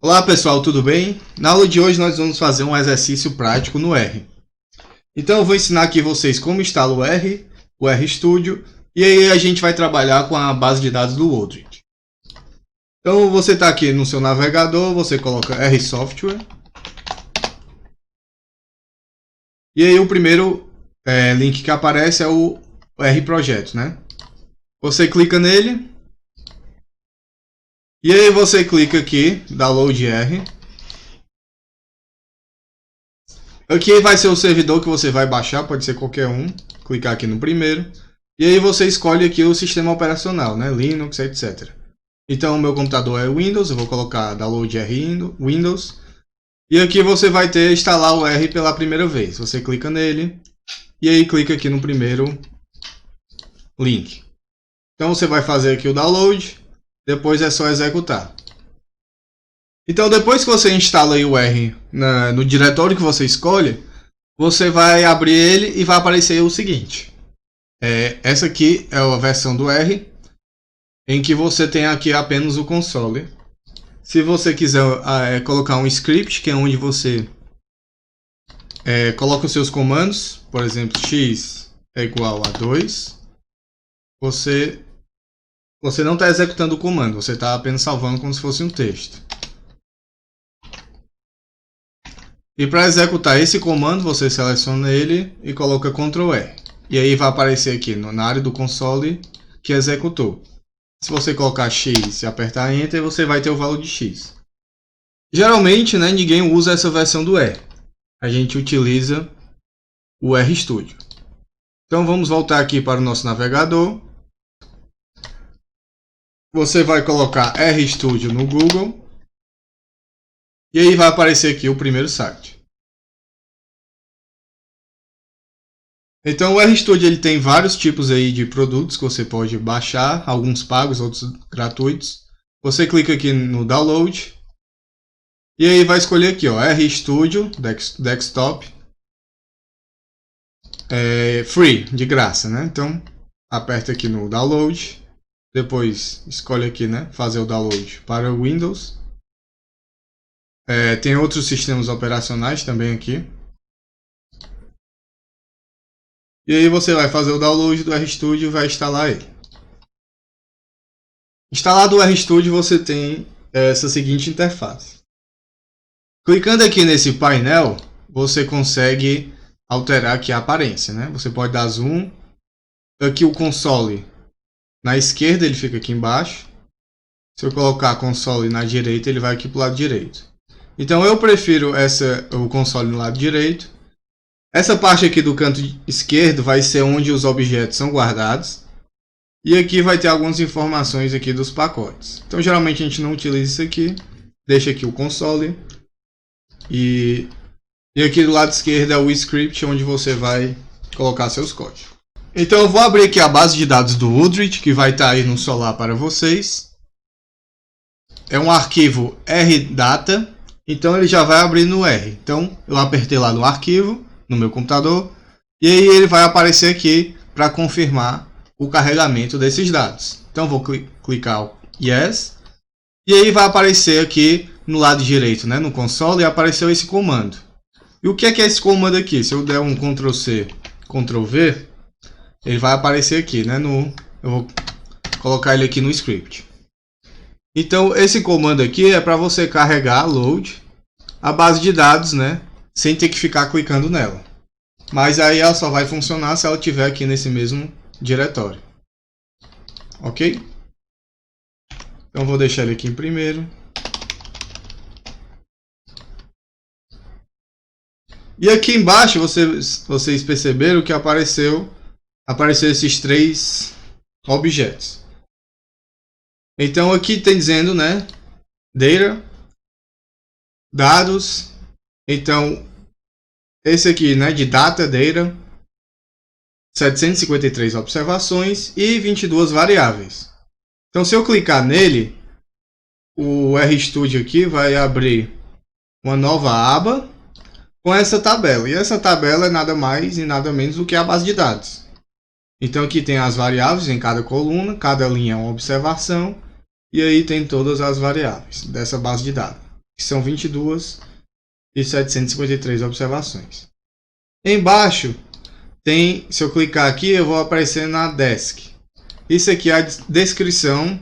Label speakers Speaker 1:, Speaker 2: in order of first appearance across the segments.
Speaker 1: Olá pessoal, tudo bem? Na aula de hoje nós vamos fazer um exercício prático no R. Então eu vou ensinar aqui vocês como instala o RStudio, e aí a gente vai trabalhar com a base de dados do Odrid. Então você está aqui no seu navegador, você coloca R Software. E aí o primeiro link que aparece é o R Projeto, né? Você clica nele. E aí você clica aqui, Download R. Aqui vai ser o servidor que você vai baixar, pode ser qualquer um. Clicar aqui no primeiro. E aí você escolhe aqui o sistema operacional, né? Linux, etc. Então o meu computador é Windows, eu vou colocar Download R Windows. E aqui você vai ter instalar o R pela primeira vez. Você clica nele. E aí clica aqui no primeiro link. Então você vai fazer aqui o download. Depois é só executar. Então depois que você instala aí o R no diretório que você escolhe, você vai abrir ele e vai aparecer o seguinte. Essa aqui é a versão do R, em que você tem aqui apenas o console. Se você quiser colocar um script, que é onde você coloca os seus comandos, por exemplo, x é igual a 2, você não está executando o comando, você está apenas salvando como se fosse um texto. E para executar esse comando, você seleciona ele e coloca Ctrl R. E aí vai aparecer aqui na área do console que executou. Se você colocar X e apertar Enter, você vai ter o valor de X. Geralmente, né, ninguém usa essa versão do R. A gente utiliza o RStudio. Então vamos voltar aqui para o nosso navegador. Você vai colocar RStudio no Google. E aí vai aparecer aqui o primeiro site. Então o RStudio ele tem vários tipos aí de produtos que você pode baixar, alguns pagos, outros gratuitos. Você clica aqui no download. E aí vai escolher aqui, ó, RStudio Desktop. Free, de graça, né? Então aperta aqui no download. Depois escolhe aqui, né, fazer o download para o Windows. Tem outros sistemas operacionais também aqui. E aí você vai fazer o download do RStudio e vai instalar ele. Instalado o RStudio, você tem essa seguinte interface. Clicando aqui nesse painel, você consegue alterar aqui a aparência, né? Você pode dar zoom. Aqui o console na esquerda, ele fica aqui embaixo. Se eu colocar console na direita, ele vai aqui para o lado direito. Então eu prefiro o console no lado direito. Essa parte aqui do canto esquerdo vai ser onde os objetos são guardados. E aqui vai ter algumas informações aqui dos pacotes. Então geralmente a gente não utiliza isso aqui. Deixa aqui o console. E aqui do lado esquerdo é o script, onde você vai colocar seus códigos. Então eu vou abrir aqui a base de dados do Odrid, que vai estar aí no celular para vocês. É um arquivo RData. Então ele já vai abrir no R. Então eu apertei lá no arquivo, no meu computador. E aí ele vai aparecer aqui para confirmar o carregamento desses dados. Então vou clicar Yes. E aí vai aparecer aqui no lado direito, né, no console, e apareceu esse comando. E o que é esse comando aqui? Se eu der um Ctrl C, Ctrl V, ele vai aparecer aqui, né, eu vou colocar ele aqui no script. Então esse comando aqui é para você carregar, load, a base de dados, né, sem ter que ficar clicando nela. Mas aí ela só vai funcionar se ela estiver aqui nesse mesmo diretório. Ok? Então vou deixar ele aqui em primeiro. E aqui embaixo vocês perceberam que apareceu esses três objetos. Então aqui tem dizendo, né, data, dados. Então esse aqui, né, de data, 753 observações e 22 variáveis. Então se eu clicar nele, o RStudio aqui vai abrir uma nova aba com essa tabela. E essa tabela é nada mais e nada menos do que a base de dados. Então aqui tem as variáveis em cada coluna, cada linha é uma observação. E aí tem todas as variáveis dessa base de dados. que são 22.753 observações. Embaixo tem, se eu clicar aqui, eu vou aparecer na desk. Isso aqui é a descrição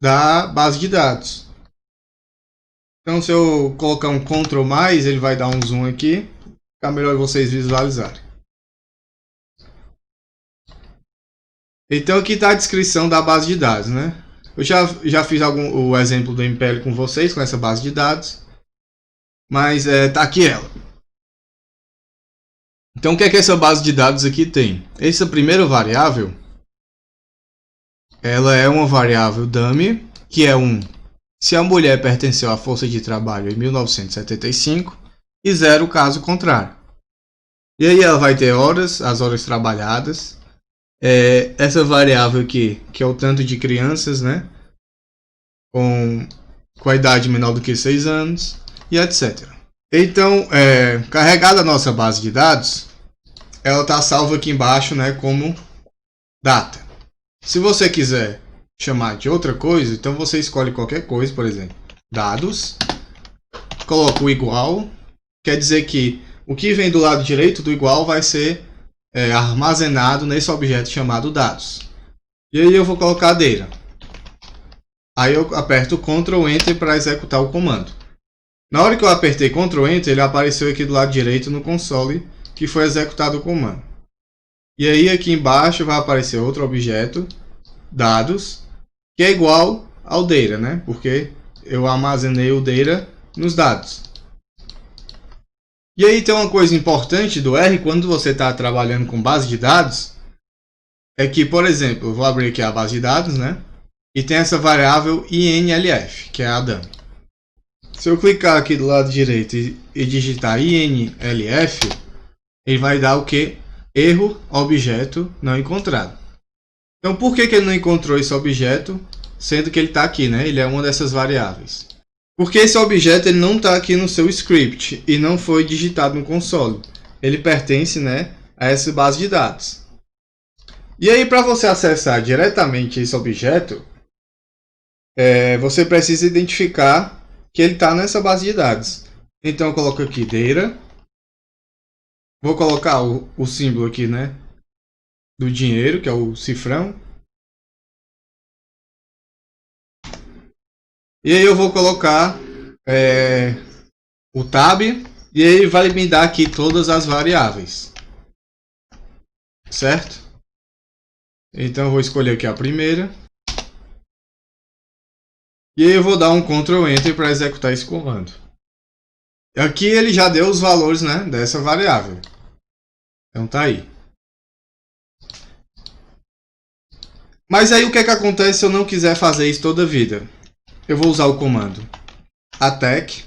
Speaker 1: da base de dados. Então, se eu colocar um Ctrl+, ele vai dar um zoom aqui, fica melhor vocês visualizarem. Então, aqui está a descrição da base de dados, né? Eu já fiz o exemplo do MPL com vocês, com essa base de dados, mas tá aqui ela. Então, o que é que essa base de dados aqui tem? Essa primeira variável, ela é uma variável dummy, que é se a mulher pertenceu à força de trabalho em 1975, e 0 caso contrário. E aí ela vai ter horas, as horas trabalhadas, essa variável aqui, que é o tanto de crianças, né, com a idade menor do que 6 anos, e etc. Então, carregada a nossa base de dados, ela está salva aqui embaixo, né, como data. Se você quiser chamar de outra coisa, então você escolhe qualquer coisa, por exemplo, dados, coloca o igual, quer dizer que o que vem do lado direito do igual vai ser armazenado nesse objeto chamado dados. E aí eu vou colocar data. Aí eu aperto Ctrl Enter para executar o comando. Na hora que eu apertei Ctrl Enter, ele apareceu aqui do lado direito no console que foi executado o comando. E aí aqui embaixo vai aparecer outro objeto, dados, que é igual ao data, né? Porque eu armazenei o data nos dados. E aí tem uma coisa importante do R quando você está trabalhando com base de dados, é que, por exemplo, eu vou abrir aqui a base de dados, né? E tem essa variável INLF, que é a dummy. Se eu clicar aqui do lado direito e digitar INLF, ele vai dar o que? Erro, objeto não encontrado. Então, por que ele não encontrou esse objeto, sendo que ele está aqui, né? Ele é uma dessas variáveis. Porque esse objeto ele não está aqui no seu script e não foi digitado no console. Ele pertence, né, a essa base de dados. E aí, para você acessar diretamente esse objeto, você precisa identificar que ele está nessa base de dados. Então, eu coloco aqui data. Vou colocar o símbolo aqui, né, do dinheiro, que é o cifrão. E aí eu vou colocar o tab. E aí vai me dar aqui todas as variáveis. Certo? Então eu vou escolher aqui a primeira. E aí eu vou dar um Ctrl Enter para executar esse comando. Aqui ele já deu os valores, né, dessa variável. Então tá aí. Mas aí o que é que acontece se eu não quiser fazer isso toda a vida? Eu vou usar o comando attack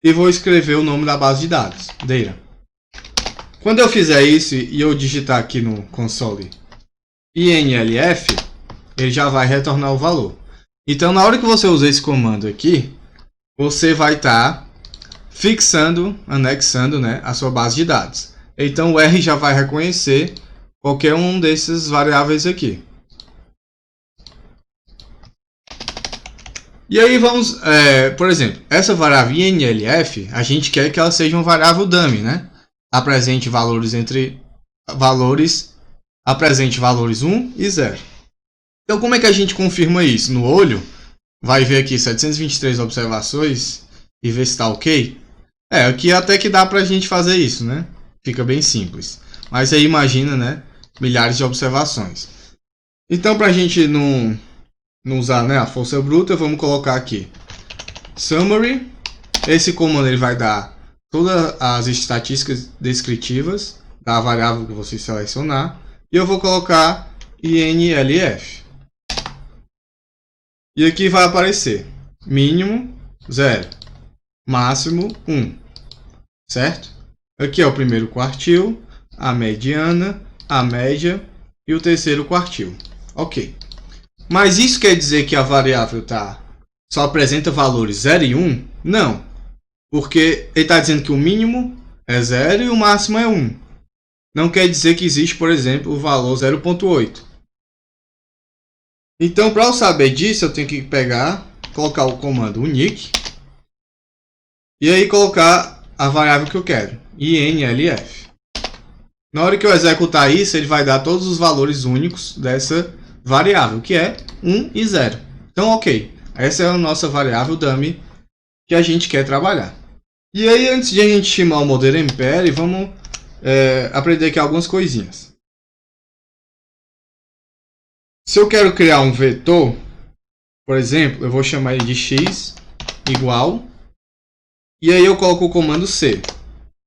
Speaker 1: e vou escrever o nome da base de dados, data. Quando eu fizer isso e eu digitar aqui no console INLF, ele já vai retornar o valor. Então, na hora que você usar esse comando aqui, você vai estar anexando, né, a sua base de dados. Então, o R já vai reconhecer qualquer um desses variáveis aqui. E aí vamos, por exemplo, essa variável INLF, a gente quer que ela seja uma variável dummy, né? Apresente valores apresente valores 1 e 0. Então, como é que a gente confirma isso? No olho, vai ver aqui 723 observações e ver se está ok. Aqui até que dá pra gente fazer isso, né? Fica bem simples. Mas aí imagina, né? Milhares de observações. Então, pra gente não usar, né, a força bruta, vamos colocar aqui summary. Esse comando ele vai dar todas as estatísticas descritivas da variável que você selecionar. E eu vou colocar INLF. E aqui vai aparecer mínimo 0, máximo 1, certo? Aqui é o primeiro quartil, a mediana, a média e o terceiro quartil. Ok. Mas isso quer dizer que a variável só apresenta valores 0 e 1? Não. Porque ele está dizendo que o mínimo é 0 e o máximo é 1. Não quer dizer que existe, por exemplo, o valor 0.8. Então, para eu saber disso, eu tenho que pegar, colocar o comando unique e aí colocar a variável que eu quero, inlf. Na hora que eu executar isso, ele vai dar todos os valores únicos dessa variável, que é 1 e 0. Então, ok, essa é a nossa variável dummy que a gente quer trabalhar. E aí, antes de a gente chamar o modelo MPL, vamos aprender aqui algumas coisinhas. Se eu quero criar um vetor, por exemplo, eu vou chamar ele de x igual, e aí eu coloco o comando C.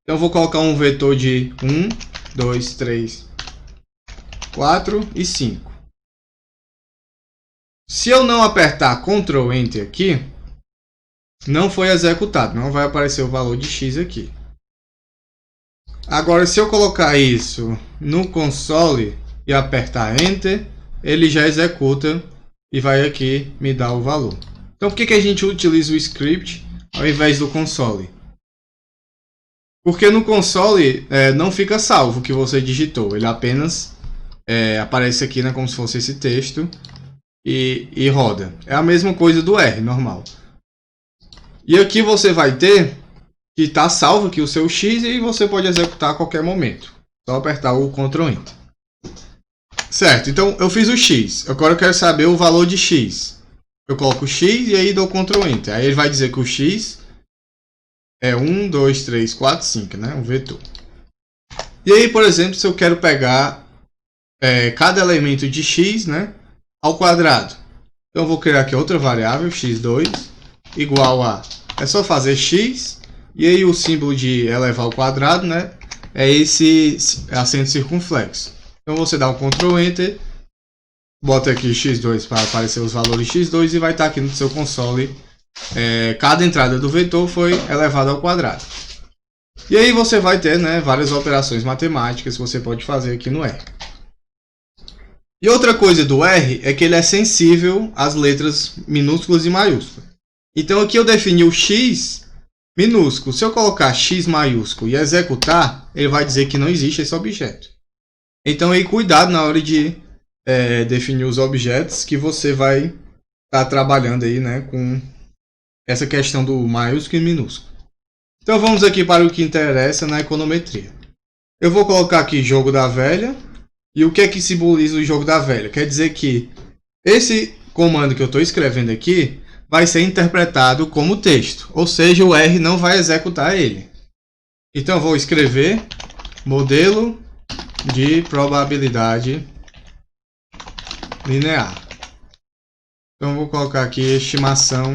Speaker 1: Então eu vou colocar um vetor de 1, 2, 3, 4 e 5. Se eu não apertar Ctrl Enter aqui, não foi executado, não vai aparecer o valor de x aqui. Agora, se eu colocar isso no console e apertar Enter, ele já executa e vai aqui me dar o valor. Então, por que a gente utiliza o script ao invés do console? Porque no console não fica salvo o que você digitou, ele apenas aparece aqui, né, como se fosse esse texto e roda. É a mesma coisa do R, normal. E aqui você vai ter que está salvo aqui o seu X e você pode executar a qualquer momento. Só apertar o Ctrl Enter. Certo, então eu fiz o X. Agora eu quero saber o valor de X. Eu coloco X e aí dou Ctrl Enter. Aí ele vai dizer que o X é 1, 2, 3, 4, 5, né? Um vetor. E aí, por exemplo, se eu quero pegar cada elemento de X, né, ao quadrado. Então eu vou criar aqui outra variável, x2, igual a... É só fazer x, e aí o símbolo de elevar ao quadrado, né, é esse acento circunflexo. Então você dá um Ctrl Enter, bota aqui x2 para aparecer os valores x2 e vai estar aqui no seu console. Cada entrada do vetor foi elevada ao quadrado. E aí você vai ter, né, várias operações matemáticas que você pode fazer aqui no R. E outra coisa do R é que ele é sensível às letras minúsculas e maiúsculas. Então aqui eu defini o X minúsculo. Se eu colocar X maiúsculo e executar, ele vai dizer que não existe esse objeto. Então aí cuidado na hora de definir os objetos que você vai estar trabalhando aí, né, com essa questão do maiúsculo e minúsculo. Então vamos aqui para o que interessa na econometria. Eu vou colocar aqui jogo da velha. E o que é que simboliza o jogo da velha? Quer dizer que esse comando que eu estou escrevendo aqui vai ser interpretado como texto. Ou seja, o R não vai executar ele. Então eu vou escrever modelo de probabilidade linear. Então eu vou colocar aqui estimação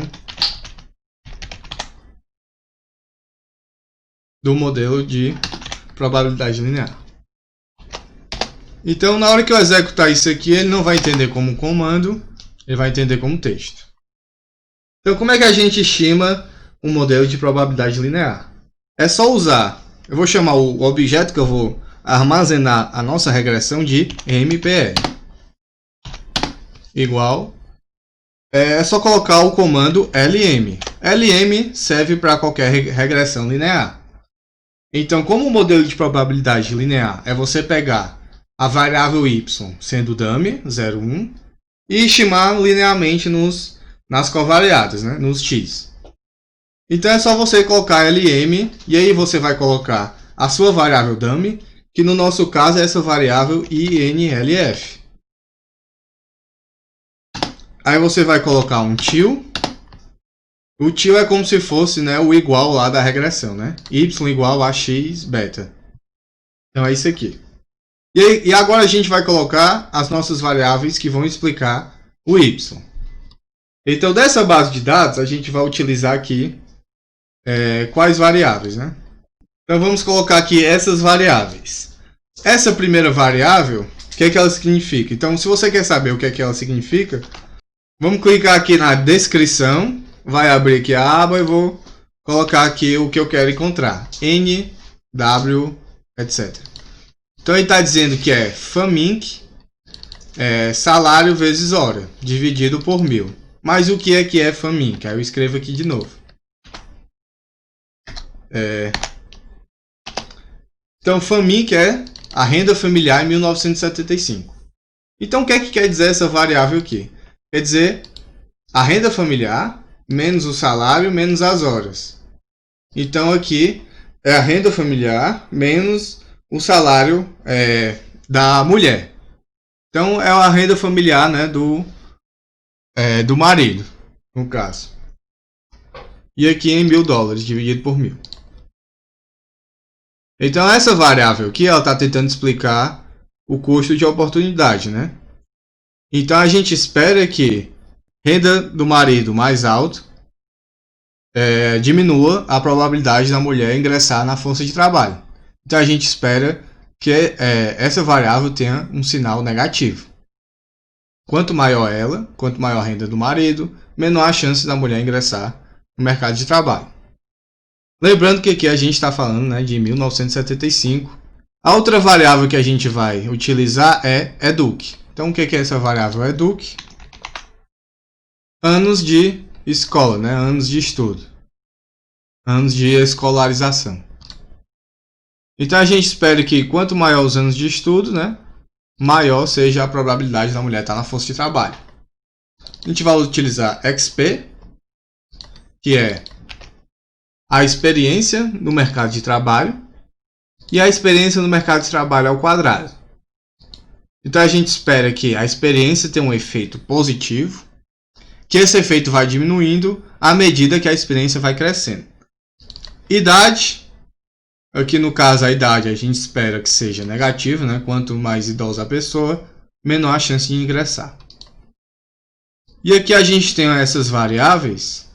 Speaker 1: do modelo de probabilidade linear. Então, na hora que eu executar isso aqui, ele não vai entender como comando, ele vai entender como texto. Então, como é que a gente estima um modelo de probabilidade linear? É só usar, eu vou chamar o objeto que eu vou armazenar a nossa regressão de MPL. Igual, é só colocar o comando LM. LM serve para qualquer regressão linear. Então, como o modelo de probabilidade linear é você pegar a variável y sendo dummy, 0, 1, e estimar linearmente nas covariadas, né, nos x. Então é só você colocar LM, e aí você vai colocar a sua variável dummy, que no nosso caso é essa variável INLF. Aí você vai colocar um till. O till é como se fosse, né, o igual lá da regressão, né? Y igual a x beta. Então é isso aqui. E agora a gente vai colocar as nossas variáveis que vão explicar o y. Então, dessa base de dados, a gente vai utilizar aqui quais variáveis, né? Então, vamos colocar aqui essas variáveis. Essa primeira variável, o que é que ela significa? Então, se você quer saber o que é que ela significa, vamos clicar aqui na descrição, vai abrir aqui a aba e vou colocar aqui o que eu quero encontrar. N, W, etc. Então ele está dizendo que é FAMINC, salário vezes hora, dividido por 1000. Mas o que é FAMINC? Aí eu escrevo aqui de novo. Então FAMINC é a renda familiar em 1975. Então o que é que quer dizer essa variável aqui? Quer dizer, a renda familiar menos o salário, menos as horas. Então aqui é a renda familiar menos o salário da mulher. Então é a renda familiar, né, do marido, no caso. E aqui em $1.000 dividido por 1.000. Então essa variável aqui ela está tentando explicar o custo de oportunidade, né? Então a gente espera que renda do marido mais alto diminua a probabilidade da mulher ingressar na força de trabalho. Então a gente espera que essa variável tenha um sinal negativo. Quanto maior ela, quanto maior a renda do marido, menor a chance da mulher ingressar no mercado de trabalho. Lembrando que aqui a gente está falando, né, de 1975. A outra variável que a gente vai utilizar é EDUC. Então o que é essa variável EDUC? Anos de escola, né? Anos de estudo, anos de escolarização. Então a gente espera que quanto maior os anos de estudo, né, maior seja a probabilidade da mulher estar na força de trabalho. A gente vai utilizar XP, que é a experiência no mercado de trabalho, e a experiência no mercado de trabalho ao quadrado. Então a gente espera que a experiência tenha um efeito positivo, que esse efeito vai diminuindo à medida que a experiência vai crescendo. Idade, aqui no caso a idade a gente espera que seja negativa, né? Quanto mais idosa a pessoa, menor a chance de ingressar. E aqui a gente tem essas variáveis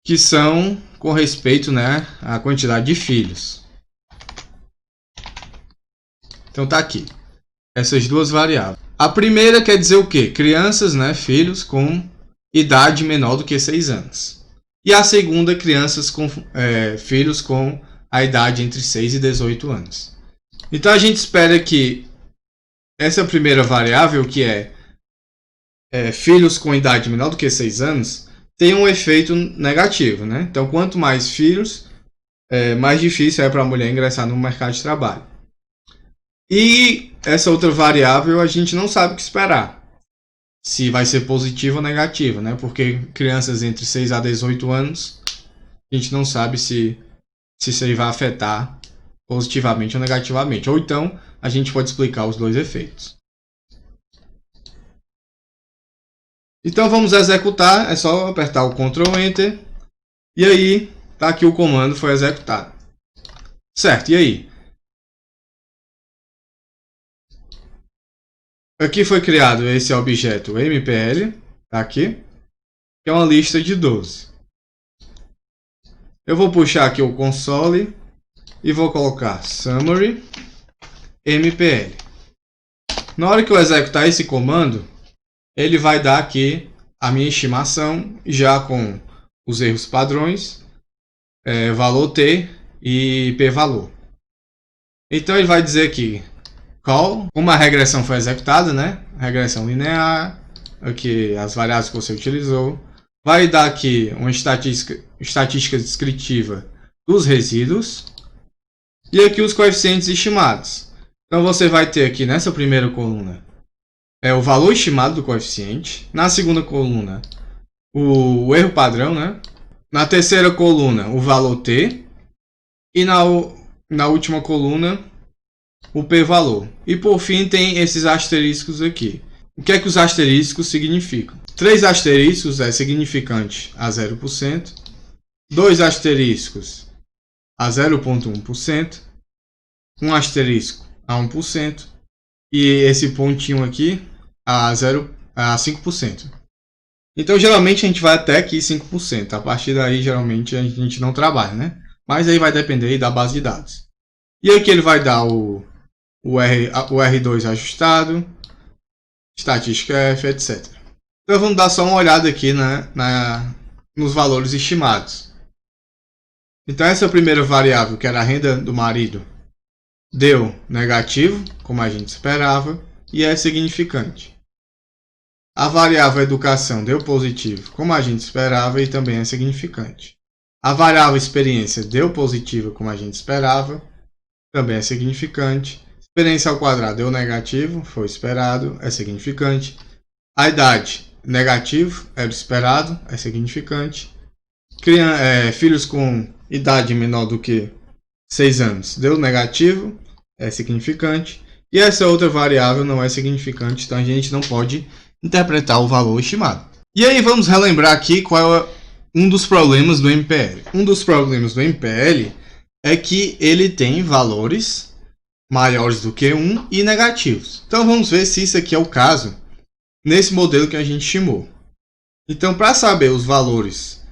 Speaker 1: que são com respeito, né, à quantidade de filhos. Então tá aqui, essas duas variáveis. A primeira quer dizer o quê? Crianças, né, filhos com idade menor do que 6 anos. E a segunda, crianças com filhos com a idade entre 6 e 18 anos. Então a gente espera que essa primeira variável, que é filhos com idade menor do que 6 anos, tenha um efeito negativo, né? Então quanto mais filhos, mais difícil é para a mulher ingressar no mercado de trabalho. E essa outra variável a gente não sabe o que esperar. Se vai ser positiva ou negativa, né? Porque crianças entre 6 a 18 anos, a gente não sabe se isso aí vai afetar positivamente ou negativamente. Ou então, a gente pode explicar os dois efeitos. Então, vamos executar. É só apertar o Ctrl Enter. E aí, tá aqui o comando foi executado. Certo, e aí? Aqui foi criado esse objeto MPL, tá aqui, que é uma lista de 12. Eu vou puxar aqui o console e vou colocar summary MPL. Na hora que eu executar esse comando, ele vai dar aqui a minha estimação já com os erros padrões, valor T e p-valor. Então ele vai dizer aqui call, como a regressão foi executada, né? Regressão linear, aqui as variáveis que você utilizou. Vai dar aqui uma estatística descritiva dos resíduos. E aqui os coeficientes estimados. Então você vai ter aqui nessa primeira coluna o valor estimado do coeficiente. Na segunda coluna, o erro padrão, né? Na terceira coluna, o valor T. E na última coluna, o p-valor. E por fim tem esses asteriscos aqui. O que é que os asteriscos significam? 3 asteriscos é significante a 0%, 2 asteriscos a 0,1%, 1 asterisco a 1% e esse pontinho aqui a 5%. Então geralmente a gente vai até aqui 5%. A partir daí geralmente a gente não trabalha, né? Mas aí vai depender aí da base de dados. E aqui ele vai dar o R2 ajustado, estatística F, etc. Então vamos dar só uma olhada aqui, né, nos valores estimados. Então essa primeira variável, que era a renda do marido, deu negativo, como a gente esperava, e é significante. A variável educação deu positivo, como a gente esperava, e também é significante. A variável experiência deu positiva, como a gente esperava, também é significante. Experiência ao quadrado deu negativo, foi esperado, é significante. A idade negativo, era esperado, é significante. Filhos com idade menor do que 6 anos, deu negativo, é significante. E essa outra variável não é significante, então a gente não pode interpretar o valor estimado. E aí vamos relembrar aqui qual é um dos problemas do MPL. Um dos problemas do MPL é que ele tem valores maiores do que 1 e negativos. Então vamos ver se isso aqui é o caso nesse modelo que a gente estimou. Então, para saber os valores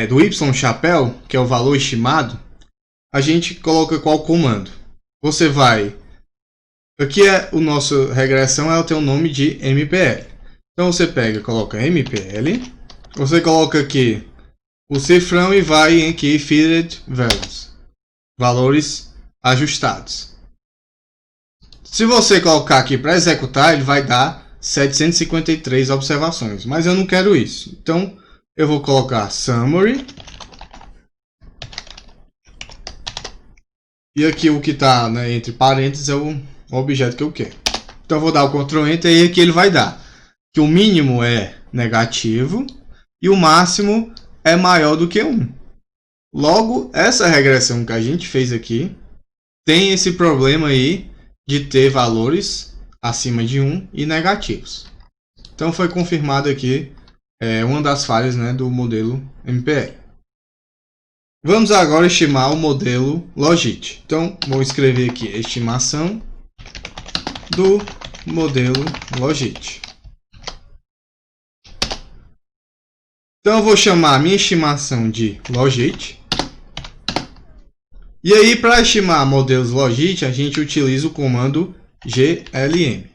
Speaker 1: do Y chapéu, que é o valor estimado, a gente coloca qual comando? Você vai... Aqui é o nosso regressão, ela tem o nome de MPL. Então você pega, coloca MPL, você coloca aqui o cifrão e vai em aqui Fitted Values, valores ajustados. Se você colocar aqui para executar, ele vai dar 753 observações, mas eu não quero isso. Então eu vou colocar Summary. E aqui o que está, né, entre parênteses é o objeto que eu quero. Então eu vou dar o Ctrl Enter e aqui ele vai dar que o mínimo é negativo e o máximo é maior do que 1. Logo, essa regressão que a gente fez aqui tem esse problema aí de ter valores acima de 1 e negativos. Então foi confirmado aqui uma das falhas, né, do modelo MPL. Vamos agora estimar o modelo Logit. Então vou escrever aqui estimação do modelo Logit. Então eu vou chamar a minha estimação de Logit. E aí, para estimar modelos Logit, a gente utiliza o comando glm.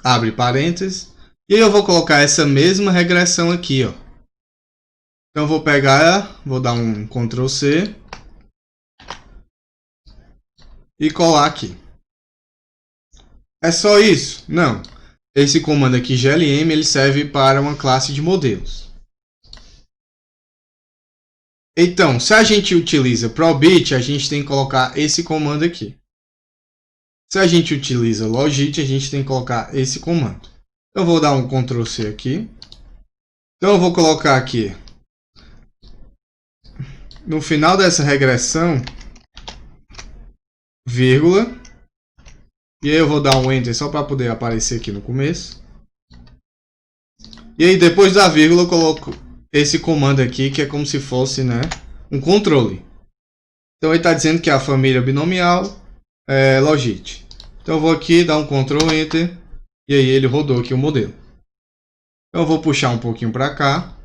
Speaker 1: Abre parênteses. E aí eu vou colocar essa mesma regressão aqui, ó. Então eu vou pegar, vou dar um Ctrl C e colar aqui. É só isso? Não. Esse comando aqui, glm, ele serve para uma classe de modelos. Então, se a gente utiliza probit, a gente tem que colocar esse comando aqui. Se a gente utiliza logit, a gente tem que colocar esse comando. Eu vou dar um Ctrl C aqui. Então eu vou colocar aqui, no final dessa regressão, vírgula. E aí eu vou dar um Enter só para poder aparecer aqui no começo. E aí depois da vírgula eu coloco esse comando aqui, que é como se fosse, né, um controle. Então ele está dizendo que a família binomial é logit. Então eu vou aqui dar um Ctrl Enter e aí ele rodou aqui o modelo. Então eu vou puxar um pouquinho para cá.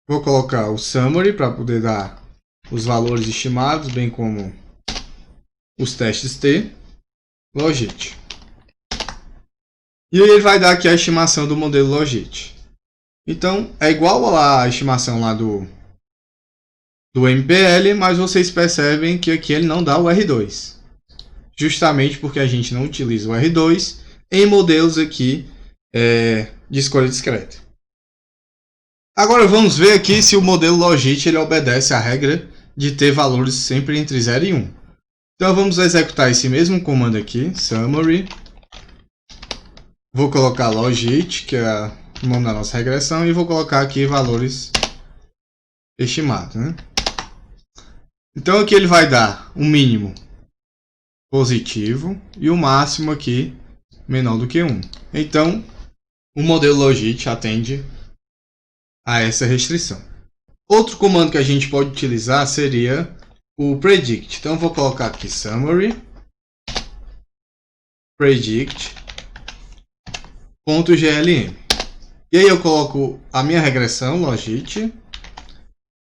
Speaker 1: Vou colocar o summary para poder dar os valores estimados, bem como os testes T. Logit. E aí ele vai dar aqui a estimação do modelo Logit. Então é igual à estimação lá do MPL, mas vocês percebem que aqui ele não dá o R2. Justamente porque a gente não utiliza o R2 em modelos aqui de escolha discreta. Agora vamos ver aqui se o modelo Logit ele obedece à regra de ter valores sempre entre 0 e 1. Então vamos executar esse mesmo comando aqui, summary. Vou colocar logit, que é o nome da nossa regressão, e vou colocar aqui valores estimados, né? Então aqui ele vai dar um mínimo positivo e o máximo aqui menor do que 1. Então o modelo Logit atende a essa restrição. Outro comando que a gente pode utilizar seria o predict. Então eu vou colocar aqui summary predict.glm. E aí eu coloco a minha regressão logit.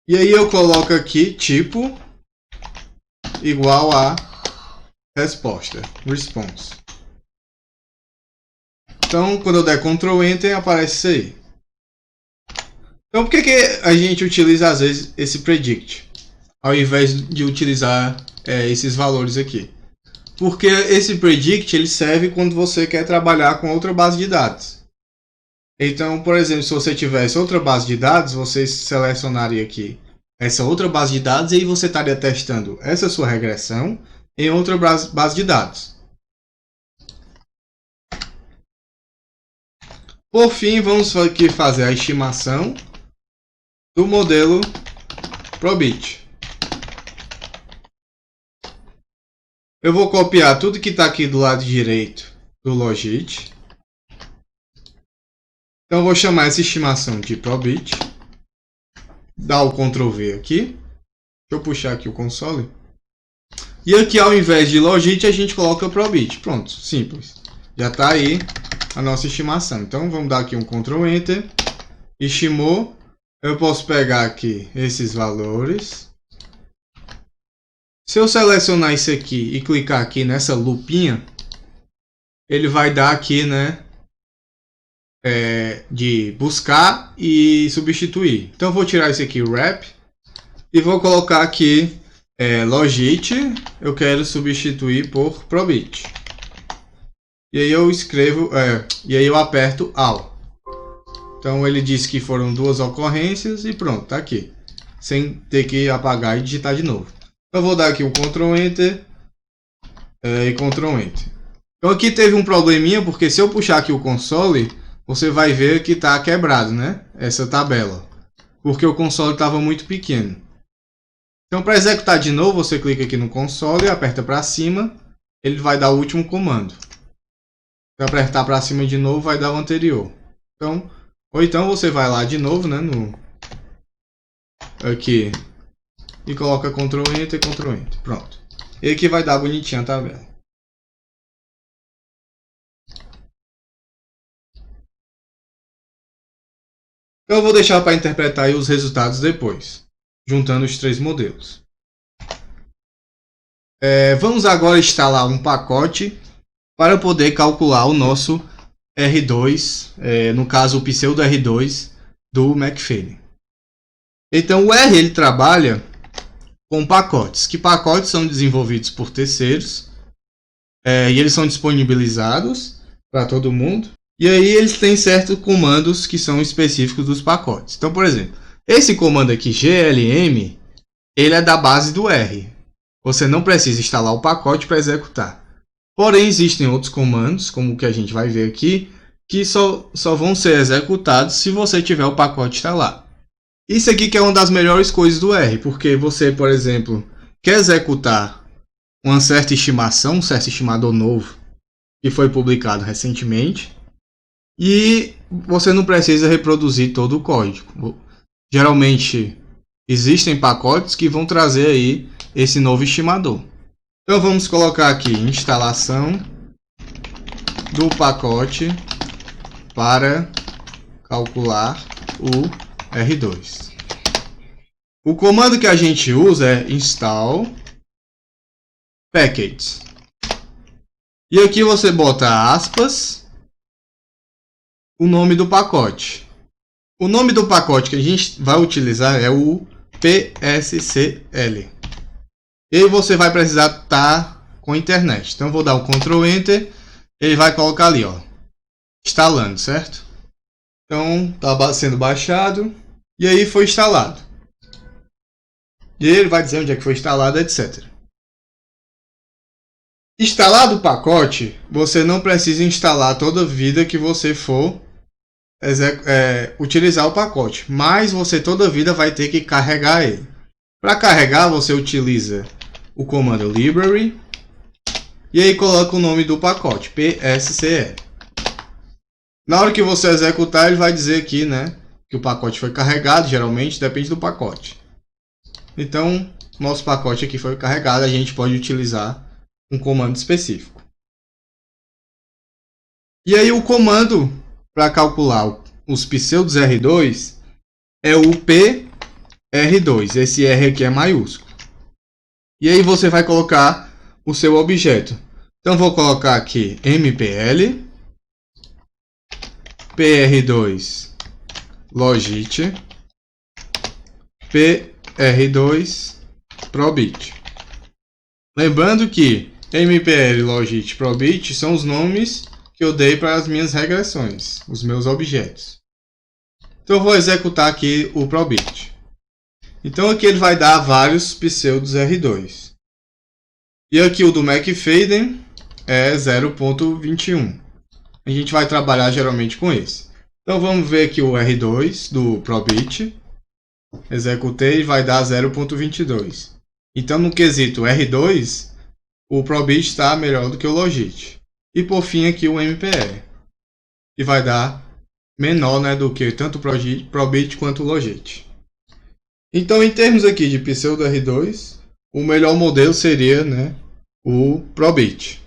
Speaker 1: E aí eu coloco aqui tipo igual a resposta, response. Então quando eu der Ctrl Enter aparece isso aí. Então por que a gente utiliza às vezes esse predict ao invés de utilizar esses valores aqui? Porque esse predict ele serve quando você quer trabalhar com outra base de dados. Então, por exemplo, se você tivesse outra base de dados, você selecionaria aqui essa outra base de dados e aí você estaria testando essa sua regressão em outra base de dados. Por fim, vamos aqui fazer a estimação do modelo Probit. Eu vou copiar tudo que está aqui do lado direito do Logit. Então eu vou chamar essa estimação de Probit. Dá o Ctrl V aqui. Deixa eu puxar aqui o console. E aqui, ao invés de Logit, a gente coloca Probit. Pronto, simples. Já está aí a nossa estimação. Então vamos dar aqui um Ctrl Enter. Estimou. Eu posso pegar aqui esses valores. Se eu selecionar isso aqui e clicar aqui nessa lupinha, ele vai dar aqui, né, de buscar e substituir. Então eu vou tirar isso aqui, wrap, e vou colocar aqui Logit. Eu quero substituir por Probit. E aí eu escrevo, e aí eu aperto All. Então ele disse que foram 2 ocorrências e pronto, tá aqui. Sem ter que apagar e digitar de novo. Eu vou dar aqui um Ctrl Enter e Ctrl Enter. Então aqui teve um probleminha, porque se eu puxar aqui o console, você vai ver que está quebrado, né? Essa tabela. Porque o console estava muito pequeno. Então para executar de novo, você clica aqui no console e aperta para cima. Ele vai dar o último comando. Se apertar para cima de novo, vai dar o anterior. Então, ou então você vai lá de novo, né? Aqui. E coloca Ctrl Enter, Ctrl Enter. Pronto. E aqui vai dar bonitinha a tabela. Eu vou deixar para interpretar aí os resultados depois, juntando os 3 modelos. Vamos agora instalar um pacote para poder calcular o nosso R2, no caso o pseudo R2 do McFadden. Então o R ele trabalha com pacotes, que pacotes são desenvolvidos por terceiros, e eles são disponibilizados para todo mundo. E aí eles têm certos comandos que são específicos dos pacotes. Então, por exemplo, esse comando aqui, glm, ele é da base do R. Você não precisa instalar o pacote para executar. Porém, existem outros comandos, como o que a gente vai ver aqui, que só vão ser executados se você tiver o pacote instalado. Isso aqui que é uma das melhores coisas do R, porque você, por exemplo, quer executar uma certa estimação, um certo estimador novo, que foi publicado recentemente, e você não precisa reproduzir todo o código. Geralmente existem pacotes que vão trazer aí esse novo estimador. Então vamos colocar aqui instalação do pacote para calcular o R2. O comando que a gente usa é install package. E aqui você bota aspas, o nome do pacote. O nome do pacote que a gente vai utilizar é o PSCL. E aí você vai precisar estar com a internet. Então eu vou dar o Ctrl Enter, ele vai colocar ali, ó, instalando, certo? Então está sendo baixado e aí foi instalado. E ele vai dizer onde é que foi instalado, etc. Instalado o pacote, você não precisa instalar toda vida que você for utilizar o pacote, mas você toda vida vai ter que carregar ele. Para carregar, você utiliza o comando library e aí coloca o nome do pacote, PSCL. Na hora que você executar, ele vai dizer aqui, né, que o pacote foi carregado. Geralmente depende do pacote. Então, nosso pacote aqui foi carregado, a gente pode utilizar um comando específico. E aí o comando para calcular os pseudos R2 é o PR2. Esse R aqui é maiúsculo. E aí você vai colocar o seu objeto. Então vou colocar aqui MPL PR2 Logit PR2 Probit. Lembrando que MPL, Logit, Probit são os nomes que eu dei para as minhas regressões, os meus objetos. Então eu vou executar aqui o Probit. Então aqui ele vai dar vários pseudos R2. E aqui o do McFadden é 0.21. A gente vai trabalhar geralmente com esse. Então vamos ver aqui o R2 do Probit. Executei, vai dar 0.22. Então no quesito R2, o Probit está melhor do que o Logit. E por fim aqui o MPE, que vai dar menor, né, do que tanto o Probit quanto o Logit. Então em termos aqui de pseudo R2, o melhor modelo seria, né, o Probit.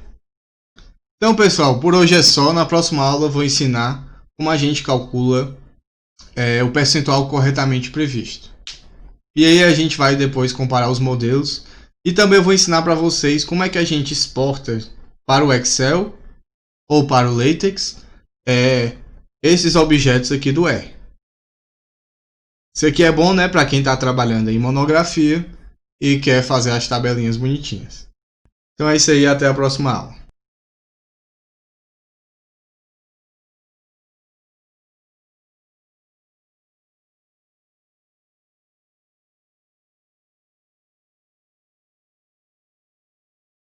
Speaker 1: Então pessoal, por hoje é só. Na próxima aula eu vou ensinar como a gente calcula o percentual corretamente previsto. E aí a gente vai depois comparar os modelos. E também eu vou ensinar para vocês como é que a gente exporta para o Excel ou para o LaTeX esses objetos aqui do R. Isso aqui é bom, né, para quem está trabalhando em monografia e quer fazer as tabelinhas bonitinhas. Então é isso aí, até a próxima aula.